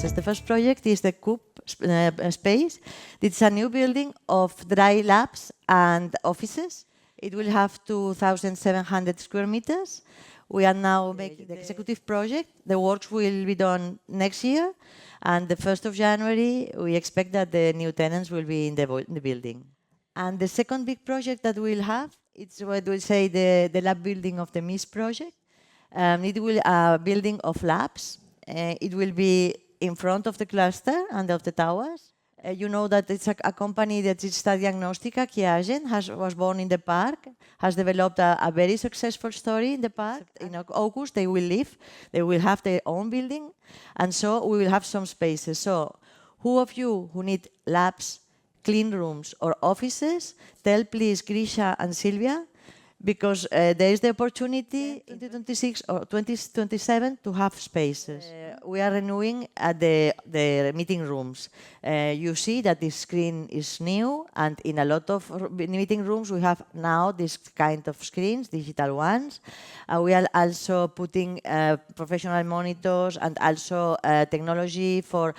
spaces. The first project is the CUP space. It's a new building of dry labs and offices. It will have 2,700 square meters. We are now making the executive project. The works will be done next year, and the 1st of January, we expect that the new tenants will be in the building. And the second big project that we'll have, it's what we say the lab building of the MIS project. It will be a building of labs. It will be in front of the cluster and of the towers. You know that it's a company that is Diagnòstica, Quiagen, was born in the park, has developed a very successful story in the park. In August, they will leave. They will have their own building, and so we will have some spaces. So who of you who need labs, clean rooms, or offices, tell please Grisha and Silvia, because there is the opportunity in 2026 or 2027 to have spaces. We are renewing the meeting rooms. You see that this screen is new, and in a lot of meeting rooms we have now this kind of screens, digital ones. We are also putting professional monitors and also technology for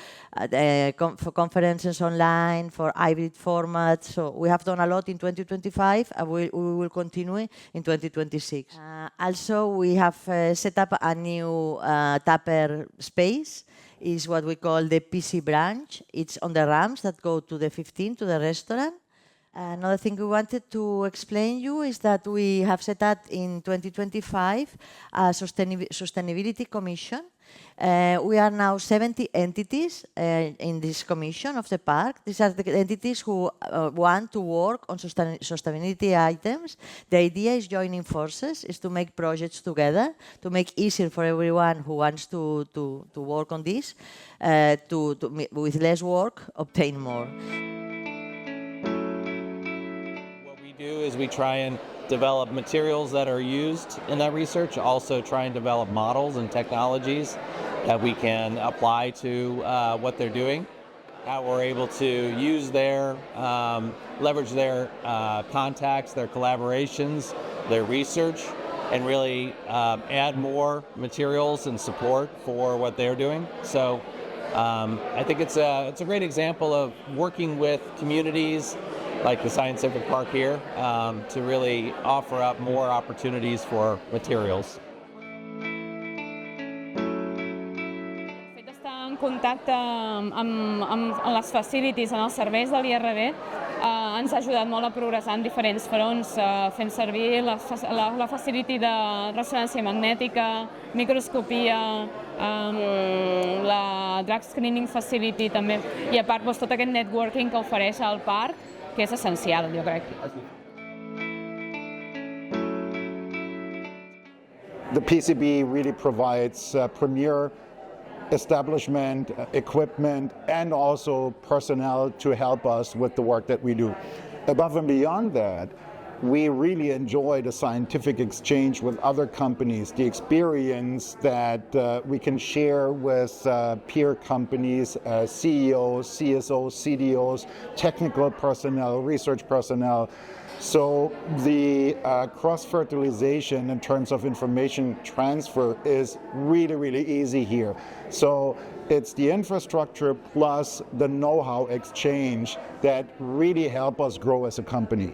conferences online, for hybrid formats. So we have done a lot in 2025, and we will continue in 2026. Also, we have set up a new tupper space. Is what we call the PC branch. It's on the ramps that go to the 15, to the restaurant. Another thing we wanted to explain you is that we have set up in 2025 a sustainability commission. We are now 70 entities in this commission of the park. These are the entities who want to work on sustainability items. The idea is joining forces, is to make projects together, to make easier for everyone who wants to work on this, with less work, obtain more. What we do is we try and develop materials that are used in that research, also try and develop models and technologies that we can apply to what they're doing, how we're able to use their, leverage their contacts, their collaborations, their research, and really add more materials and support for what they're doing. So I think it's a great example of working with communities like the Scientific Park here, to really offer up more opportunities for materials. El fet d'estar en contacte amb les facilities, en els serveis de l'IRB, ens ha ajudat molt a progressar en diferents fronts, fent servir la facility de ressonància magnètica, microscopia, la drug screening facility també, i a part tot aquest networking que ofereix el parc, que és essencial, jo crec. The PCB really provides premier establishment, equipment, and also personnel to help us with the work that we do. Above and beyond that, we really enjoy the scientific exchange with other companies, the experience that we can share with peer companies, CEOs, CSOs, CDOs, technical personnel, research personnel. So the cross-fertilization in terms of information transfer is really, really easy here. So it's the infrastructure plus the know-how exchange that really help us grow as a company.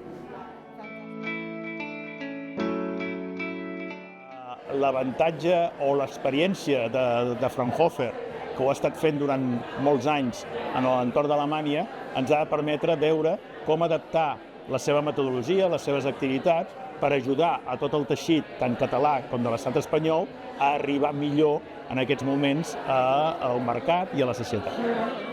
L'avantatge o l'experiència de Fraunhofer, que ho ha estat fent durant molts anys en l'entorn d'Alemanya, ens ha de permetre veure com adaptar la seva metodologia, les seves activitats, per ajudar a tot el teixit, tant català com de l'estat espanyol, a arribar millor en aquests moments al mercat i a la societat.